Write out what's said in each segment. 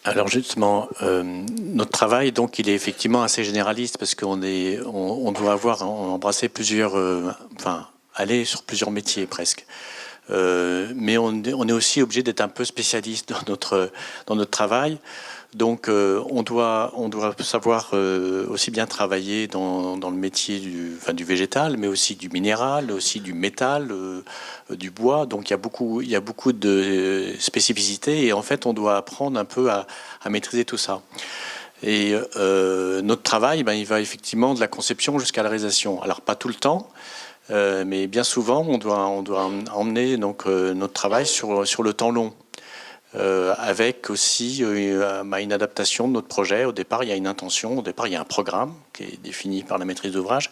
Alors justement, notre travail, donc, il est effectivement assez généraliste parce on doit embrasser plusieurs, aller sur plusieurs métiers presque. Mais on est aussi obligé d'être un peu spécialiste dans notre travail. Donc on doit savoir aussi bien travailler dans le métier du végétal, mais aussi du minéral, aussi du métal, du bois. Donc il y a beaucoup de spécificités et en fait on doit apprendre un peu à maîtriser tout ça. Et notre travail, il va effectivement de la conception jusqu'à la réalisation. Alors pas tout le temps. Mais bien souvent, on doit emmener donc, notre travail sur le temps long. Avec aussi une adaptation de notre projet. Au départ, il y a une intention, au départ, il y a un programme qui est défini par la maîtrise d'ouvrage.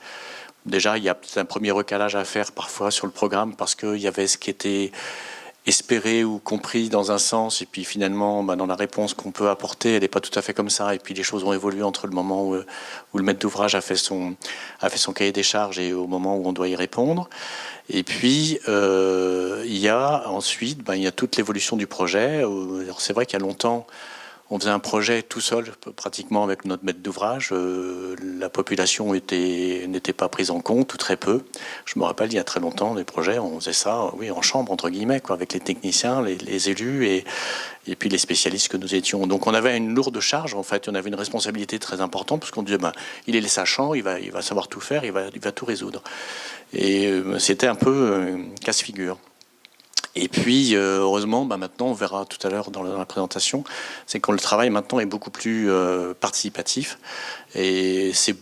Déjà, il y a peut-être un premier recalage à faire parfois sur le programme parce qu'il y avait ce qui était espéré ou compris dans un sens, et puis finalement, dans la réponse qu'on peut apporter, elle n'est pas tout à fait comme ça, et puis les choses ont évolué entre le moment où le maître d'ouvrage a fait son cahier des charges et au moment où on doit y répondre. Et puis, il y a ensuite, il y a toute l'évolution du projet. Alors, c'est vrai qu'il y a longtemps, on faisait un projet tout seul, pratiquement avec notre maître d'ouvrage. La population n'était pas prise en compte, ou très peu. Je me rappelle, il y a très longtemps, des projets, on faisait ça, oui, en chambre, entre guillemets, quoi, avec les techniciens, les élus et puis les spécialistes que nous étions. Donc on avait une lourde charge, en fait, on avait une responsabilité très importante, parce qu'on disait, il est les sachants, il va savoir tout faire, il va tout résoudre. Et c'était un peu casse-figure. Et puis, heureusement, maintenant, on verra tout à l'heure dans la présentation, c'est que le travail maintenant est beaucoup plus participatif. Et c'est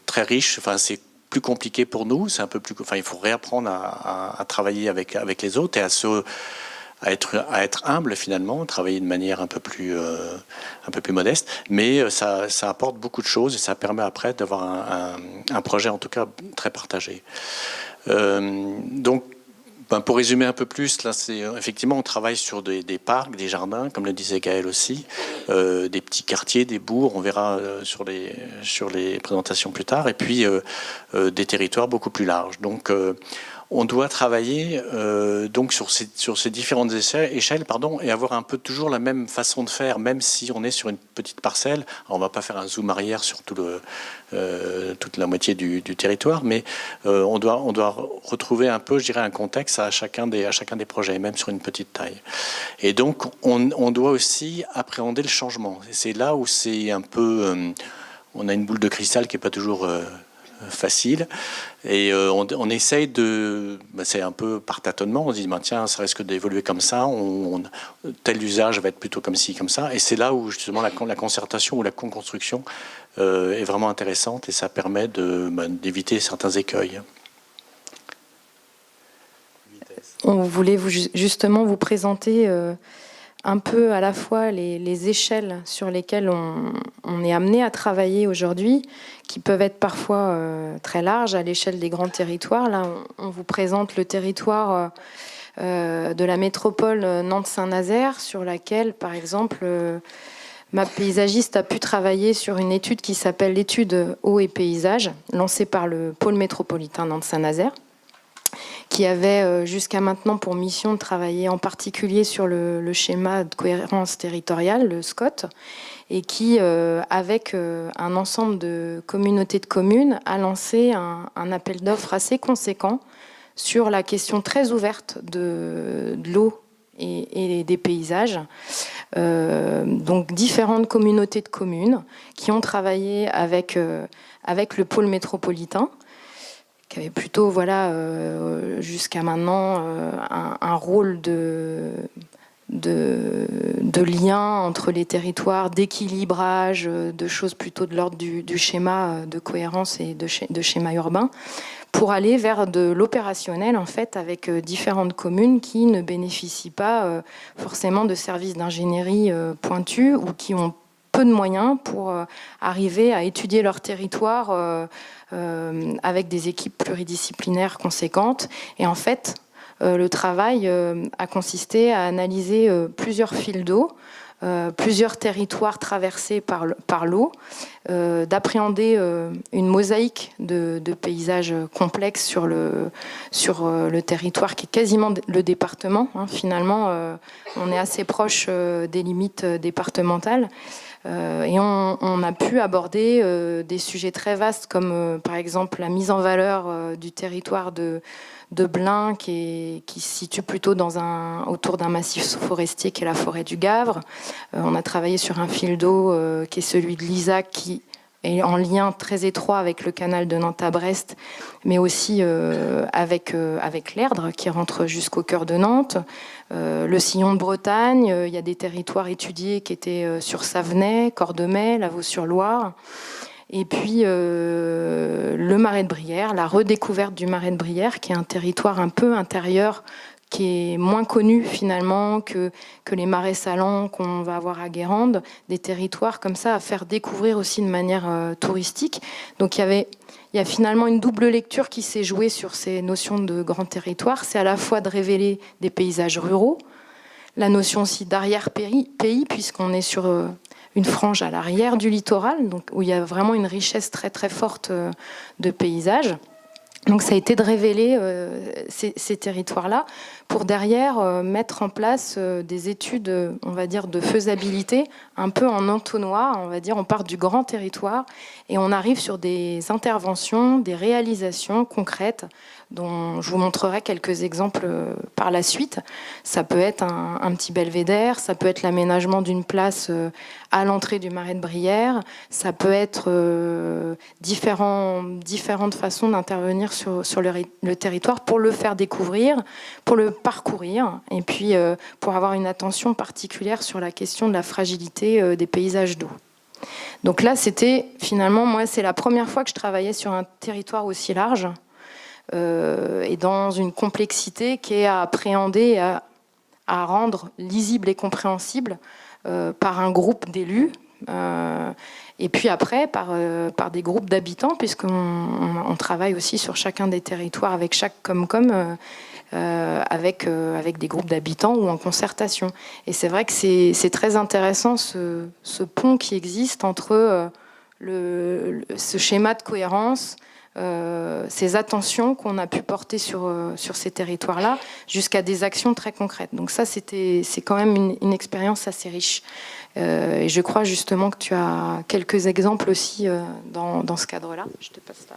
très riche, c'est plus compliqué pour nous, c'est un peu plus, il faut réapprendre à travailler avec les autres et à être humble finalement, travailler de manière un peu plus modeste. Mais ça apporte beaucoup de choses et ça permet après d'avoir un projet en tout cas très partagé. Donc, pour résumer un peu plus, là, effectivement, on travaille sur des parcs, des jardins, comme le disait Gaël aussi, des petits quartiers, des bourgs, on verra sur les présentations plus tard, et puis des territoires beaucoup plus larges. Donc, on doit travailler donc sur ces différentes échelles, et avoir un peu toujours la même façon de faire, même si on est sur une petite parcelle. Alors, on ne va pas faire un zoom arrière sur toute la moitié du territoire, mais on doit retrouver un peu, je dirais, un contexte à chacun des projets, même sur une petite taille. Et donc, on doit aussi appréhender le changement. Et c'est là où c'est un peu... on a une boule de cristal qui n'est pas toujours... facile, et on essaye c'est un peu par tâtonnement, on se dit tiens, ça risque d'évoluer comme ça, tel usage va être plutôt comme ci, comme ça, et c'est là où justement la concertation ou la co-construction est vraiment intéressante, et ça permet d'éviter certains écueils. On voulait justement vous présenter un peu à la fois les échelles sur lesquelles on est amené à travailler aujourd'hui, qui peuvent être parfois très larges à l'échelle des grands territoires. Là, on vous présente le territoire de la métropole Nantes-Saint-Nazaire, sur laquelle, par exemple, ma paysagiste a pu travailler sur une étude qui s'appelle l'étude Eau et Paysage, lancée par le pôle métropolitain Nantes-Saint-Nazaire, qui avait jusqu'à maintenant pour mission de travailler en particulier sur le schéma de cohérence territoriale, le SCOT, et qui, avec un ensemble de communautés de communes, a lancé un appel d'offres assez conséquent sur la question très ouverte de l'eau et des paysages. Donc différentes communautés de communes qui ont travaillé avec le pôle métropolitain, qui avait plutôt, jusqu'à maintenant, un rôle de lien entre les territoires, d'équilibrage, de choses plutôt de l'ordre du schéma de cohérence et de schéma urbain, pour aller vers de l'opérationnel, en fait, avec différentes communes qui ne bénéficient pas forcément de services d'ingénierie pointus ou qui ont peu de moyens pour arriver à étudier leur territoire avec des équipes pluridisciplinaires conséquentes. Et en fait, le travail a consisté à analyser plusieurs fils d'eau plusieurs territoires traversés par l'eau, d'appréhender une mosaïque de paysages complexes sur le territoire qui est quasiment le département. Finalement, on est assez proche des limites départementales. Et on a pu aborder des sujets très vastes comme par exemple la mise en valeur du territoire de Blain qui se situe plutôt autour d'un massif forestier qui est la forêt du Gavre. On a travaillé sur un fil d'eau qui est celui de l'Isaac qui est en lien très étroit avec le canal de Nantes à Brest, mais aussi avec l'Erdre qui rentre jusqu'au cœur de Nantes. Le sillon de Bretagne, il y a des territoires étudiés qui étaient sur Savenay, Cordemais, Lavaux-sur-Loire. Et puis le Marais de Brière, la redécouverte du Marais de Brière, qui est un territoire un peu intérieur, qui est moins connu finalement que les marais salants qu'on va avoir à Guérande, des territoires comme ça à faire découvrir aussi de manière touristique. Donc il y a finalement une double lecture qui s'est jouée sur ces notions de grand territoire. C'est à la fois de révéler des paysages ruraux, la notion aussi d'arrière-pays, puisqu'on est sur une frange à l'arrière du littoral, donc où il y a vraiment une richesse très très forte de paysages. Donc ça a été de révéler ces territoires-là pour derrière mettre en place des études, on va dire, de faisabilité, un peu en entonnoir, on va dire, on part du grand territoire et on arrive sur des interventions, des réalisations concrètes dont je vous montrerai quelques exemples par la suite. Ça peut être un petit belvédère, ça peut être l'aménagement d'une place à l'entrée du Marais de Brière, ça peut être différentes façons d'intervenir sur le territoire pour le faire découvrir, pour le parcourir, et puis pour avoir une attention particulière sur la question de la fragilité des paysages d'eau. Donc là, c'était finalement, moi, c'est la première fois que je travaillais sur un territoire aussi large, et dans une complexité qui est à appréhender, à rendre lisible et compréhensible par un groupe d'élus, et puis après par des groupes d'habitants, puisqu'on travaille aussi sur chacun des territoires avec chaque Comcom, avec des groupes d'habitants ou en concertation. Et c'est vrai que c'est très intéressant ce pont qui existe entre ce schéma de cohérence, ces attentions qu'on a pu porter sur ces territoires-là, jusqu'à des actions très concrètes. Donc ça, c'est quand même une expérience assez riche. Et je crois justement que tu as quelques exemples aussi dans ce cadre-là. Je te passe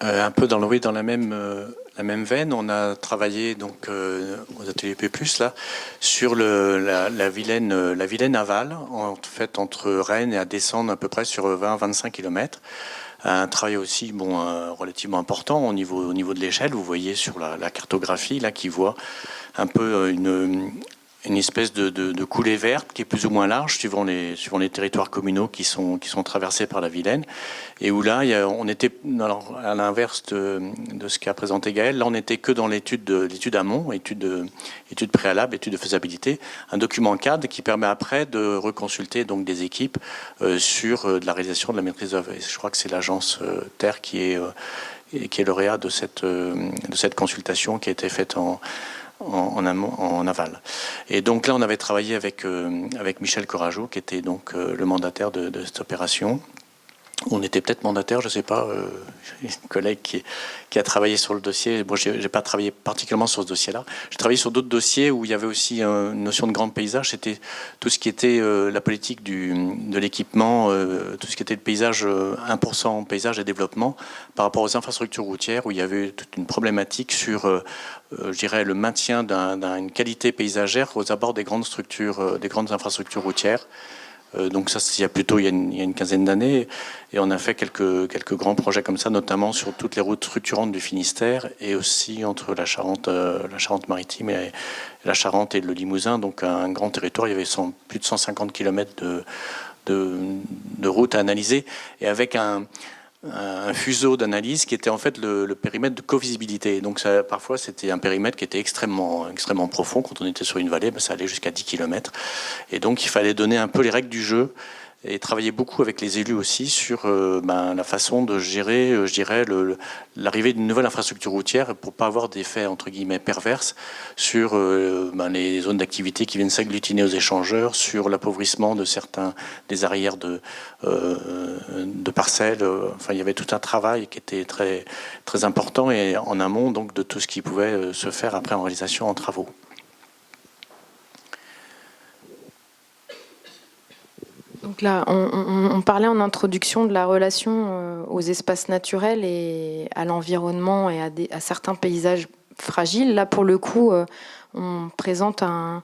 un peu dans la même veine. On a travaillé donc aux ateliers P+, là, sur la Vilaine aval, en fait entre Rennes et à descendre à peu près sur 20-25 km. Un travail aussi relativement important au niveau de l'échelle. Vous voyez sur la cartographie là qui voit un peu une espèce de coulée verte qui est plus ou moins large suivant les territoires communaux qui sont traversés par la Vilaine, et où là on était à l'inverse de ce qu'a présenté Gaël. Là on n'était que dans l'étude amont, étude préalable, étude de faisabilité, un document cadre qui permet après de reconsulter donc des équipes sur de la réalisation de la maîtrise d'œuvre. Et je crois que c'est l'agence Terre qui est lauréat de cette consultation qui a été faite en aval. Et donc là, on avait travaillé avec Michel Corageau, qui était donc le mandataire de cette opération. On était peut-être mandataire, je ne sais pas. J'ai une collègue qui a travaillé sur le dossier. Moi, je n'ai pas travaillé particulièrement sur ce dossier-là. J'ai travaillé sur d'autres dossiers où il y avait aussi une notion de grand paysage. C'était tout ce qui était la politique de l'équipement, tout ce qui était le paysage, 1% paysage et développement, par rapport aux infrastructures routières, où il y avait toute une problématique sur, je dirais, le maintien d'une qualité paysagère aux abords des grandes structures, des grandes infrastructures routières. Donc ça, il y a une quinzaine d'années, et on a fait quelques grands projets comme ça, notamment sur toutes les routes structurantes du Finistère et aussi entre la Charente-Maritime et la Charente et le Limousin, donc un grand territoire. Il y avait plus de 150 km de routes à analyser, et avec un fuseau d'analyse qui était en fait le périmètre de covisibilité. Donc parfois c'était un périmètre qui était extrêmement profond. Quand on était sur une vallée, ça allait jusqu'à 10 km. Et donc il fallait donner un peu les règles du jeu et travaillé beaucoup avec les élus aussi sur la façon de gérer, je dirais, l'arrivée d'une nouvelle infrastructure routière pour pas avoir d'effets entre guillemets perverses sur les zones d'activité qui viennent s'agglutiner aux échangeurs, sur l'appauvrissement de certains des arrières de parcelles. Enfin, il y avait tout un travail qui était très très important et en amont donc de tout ce qui pouvait se faire après en réalisation en travaux. Donc là, on parlait en introduction de la relation aux espaces naturels et à l'environnement et à certains paysages fragiles. Là, pour le coup, on présente un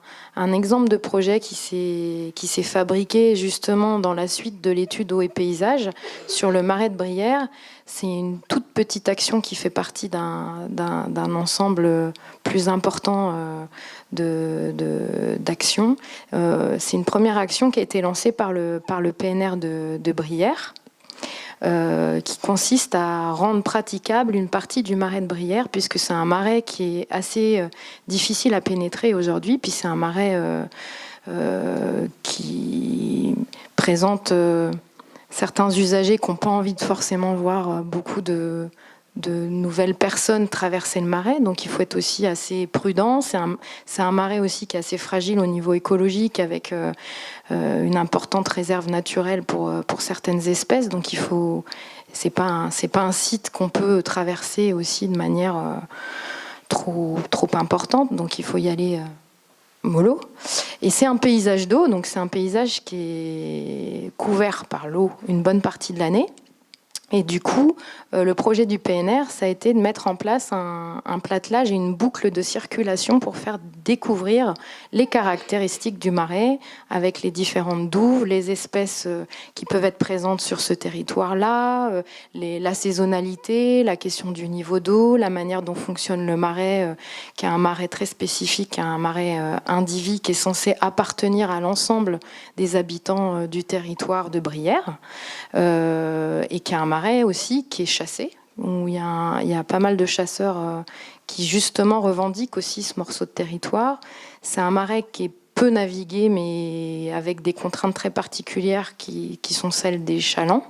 exemple de projet qui s'est fabriqué justement dans la suite de l'étude eau et paysage sur le marais de Brière. C'est une toute petite action qui fait partie d'un ensemble plus important d'actions. C'est une première action qui a été lancée par le PNR de Brière, qui consiste à rendre praticable une partie du marais de Brière, puisque c'est un marais qui est assez difficile à pénétrer aujourd'hui, puis c'est un marais qui présente certains usagers qui n'ont pas envie de forcément voir beaucoup de nouvelles personnes traverser le marais, donc il faut être aussi assez prudent. C'est un marais aussi qui est assez fragile au niveau écologique, avec une importante réserve naturelle pour certaines espèces, donc c'est pas un site qu'on peut traverser aussi de manière trop importante, donc il faut y aller mollo. Et c'est un paysage d'eau, donc c'est un paysage qui est couvert par l'eau une bonne partie de l'année. Et du coup, le projet du PNR, ça a été de mettre en place un platelage et une boucle de circulation pour faire découvrir les caractéristiques du marais avec les différentes douves, les espèces qui peuvent être présentes sur ce territoire-là, la saisonnalité, la question du niveau d'eau, la manière dont fonctionne le marais, qui est un marais très spécifique, un marais indivis qui est censé appartenir à l'ensemble des habitants du territoire de Brière, et qui est un marais aussi qui est chassé, où il y a pas mal de chasseurs qui justement revendiquent aussi ce morceau de territoire. C'est un marais qui est peu navigué, mais avec des contraintes très particulières qui sont celles des chalands.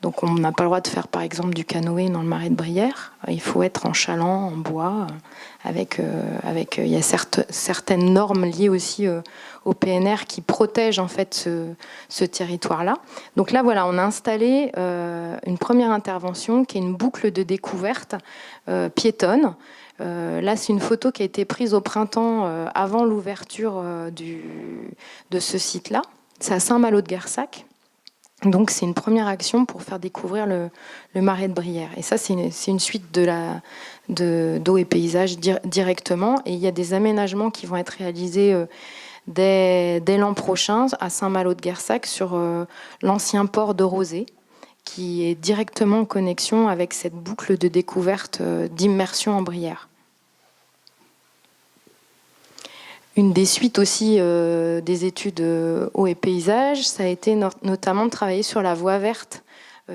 Donc on n'a pas le droit de faire par exemple du canoë dans le marais de Brière. Il faut être en chaland, en bois, il y a certaines normes liées aussi au PNR qui protègent en fait ce territoire-là. Donc là voilà, on a installé une première intervention qui est une boucle de découverte piétonne. Là, c'est une photo qui a été prise au printemps avant l'ouverture de ce site-là. C'est à Saint-Malo-de-Guersac. Donc c'est une première action pour faire découvrir le marais de Brière. Et ça, c'est une suite d'eau et paysage directement. Et il y a des aménagements qui vont être réalisés dès l'an prochain à Saint-Malo-de-Guersac sur l'ancien port de Rosé, qui est directement en connexion avec cette boucle de découverte d'immersion en Brière. Une des suites aussi des études eau et paysage, ça a été notamment de travailler sur la voie verte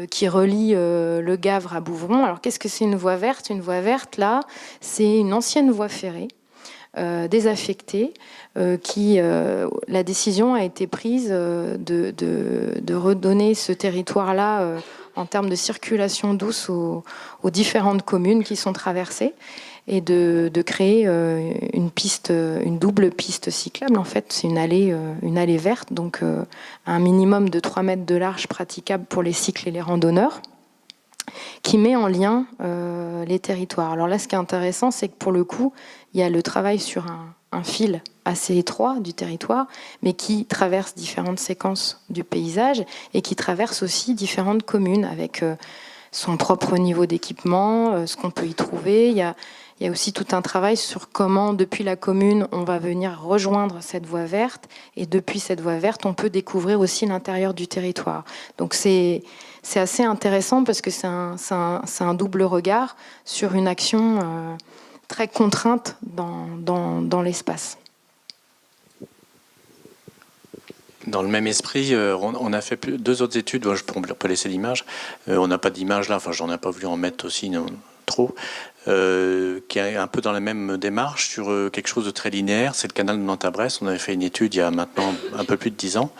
qui relie le Gavre à Bouvron. Alors qu'est-ce que c'est une voie verte ? Une voie verte, là, c'est une ancienne voie ferrée désaffectée la décision a été prise de redonner ce territoire-là en termes de circulation douce aux différentes communes qui sont traversées, et de créer une double piste cyclable. En fait, c'est une allée verte, donc un minimum de 3 mètres de large praticable pour les cycles et les randonneurs, qui met en lien les territoires. Alors là, ce qui est intéressant, c'est que pour le coup, il y a le travail sur un fil assez étroit du territoire, mais qui traverse différentes séquences du paysage et qui traverse aussi différentes communes avec son propre niveau d'équipement, ce qu'on peut y trouver. Il y a aussi tout un travail sur comment, depuis la commune, on va venir rejoindre cette voie verte, et depuis cette voie verte, on peut découvrir aussi l'intérieur du territoire. Donc c'est assez intéressant parce que c'est un double regard sur une action très contrainte dans l'espace. Dans le même esprit, on a fait 2 autres études. Je peux laisser l'image. On n'a pas d'image là, enfin j'en ai pas voulu en mettre aussi trop. qui est un peu dans la même démarche sur quelque chose de très linéaire. C'est le canal de Nantes-à-Brest. On avait fait une étude il y a maintenant un peu plus de 10 ans.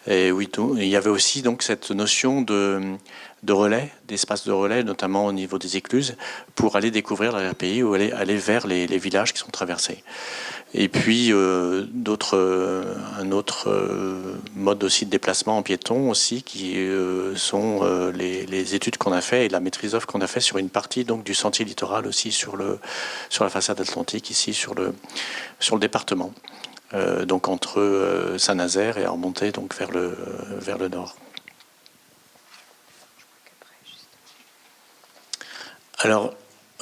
Et oui, il y avait aussi donc cette notion de relais, d'espace de relais, notamment au niveau des écluses, pour aller découvrir l'arrière-pays ou aller vers les villages qui sont traversés. Et puis un autre mode aussi de déplacement en piéton aussi, qui sont les études qu'on a fait et la maîtrise d'œuvre qu'on a fait sur une partie donc du sentier littoral aussi sur la façade atlantique ici sur le département, donc entre Saint-Nazaire et à remonter donc vers le nord. Alors,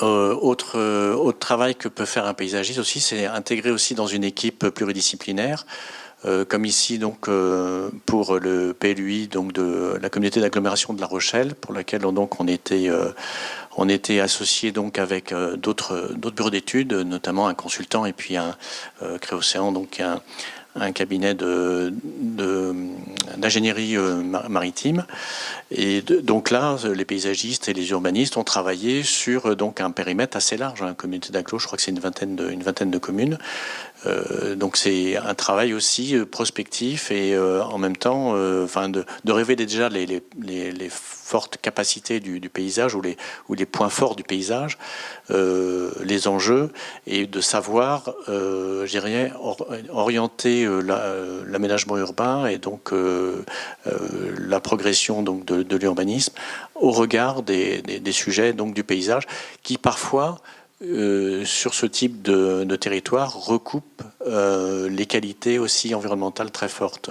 autre travail que peut faire un paysagiste aussi, c'est intégrer aussi dans une équipe pluridisciplinaire, comme ici donc pour le PLUI donc de la communauté d'agglomération de La Rochelle, pour laquelle on était associé donc avec d'autres bureaux d'études, notamment un consultant et puis un Créocéan, donc un cabinet d'ingénierie maritime. Et donc là, les paysagistes et les urbanistes ont travaillé sur donc un périmètre assez large, une communauté d'agglo, je crois que c'est une vingtaine de communes. Donc c'est un travail aussi prospectif et en même temps de révéler déjà les fortes capacités du paysage ou les points forts du paysage, les enjeux, et de savoir, je dirais, orienter l'aménagement urbain et donc la progression donc de l'urbanisme au regard des sujets donc du paysage qui parfois sur ce type de territoire recoupe les qualités aussi environnementales très fortes.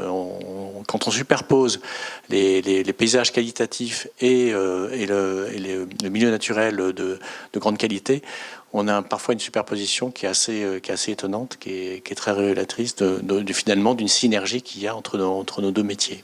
Quand on superpose les paysages qualitatifs et le milieu naturel de grande qualité, on a parfois une superposition qui est assez étonnante, qui est très révélatrice finalement d'une synergie qu'il y a entre nos deux métiers.